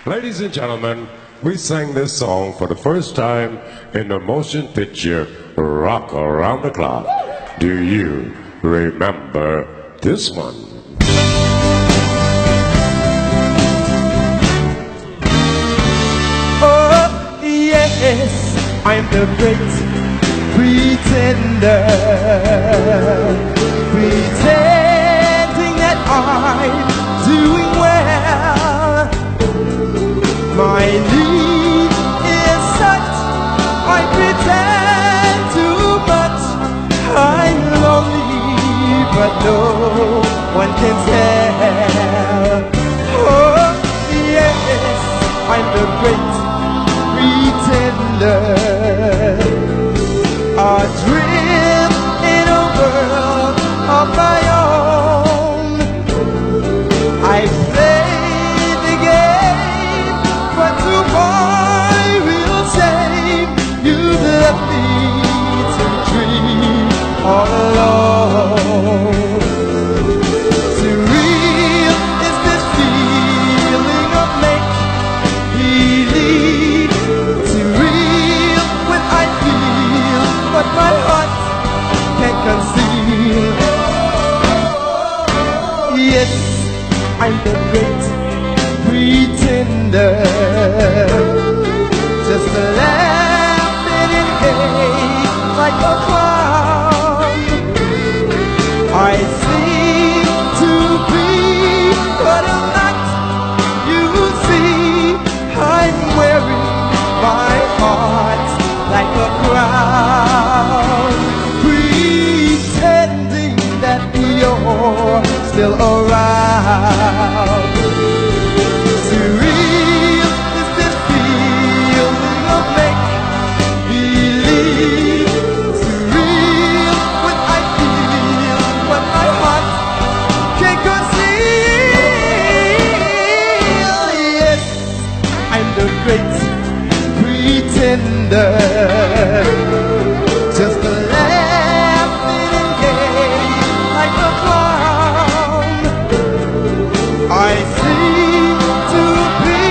Ladies and gentlemen, we sang this song for the first time in the motion picture Rock Around the Clock. Do you remember this one? Oh, yes, I'm the great pretender, pretending that I'm doing well. My need is such, I pretend too much. I'm lonely, but no one can tell. Oh, yes, I'm the great pretender, adrift in a world of my own. I play the game, but to my real shame, you left me to dream all alone. Surreal is this feeling of make-believe. Surreal when I feel what my heart can't conceal. Yes, I'm the great pretender, just laughing in hate like a clown. I seem to be what I'm not. You see, I'm wearing my heart like a crown, pretending that you're still around. Surreal is this feeling of make-believe. Surreal when I feel what my heart can't conceal. Yes, I'm the great pretender, just laughing and gay like a clown. I seem to be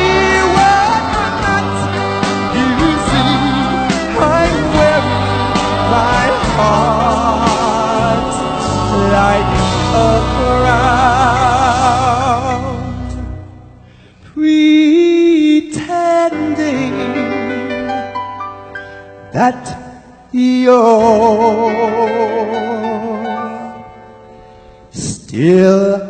what I'm not. You see, I'm wearing my heart like a crown, pretending that you're still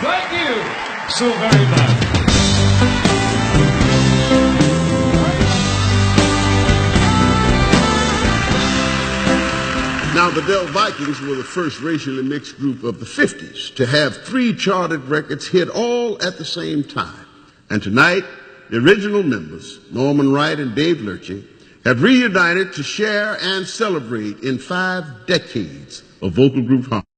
Thank you so very much. Now, the Dell Vikings were the first racially mixed group of the 50s to have 3 charted records hit all at the same time. And tonight, the original members, Norman Wright and Dave Lurching, have reunited to share and celebrate in 5 decades of vocal group harmony.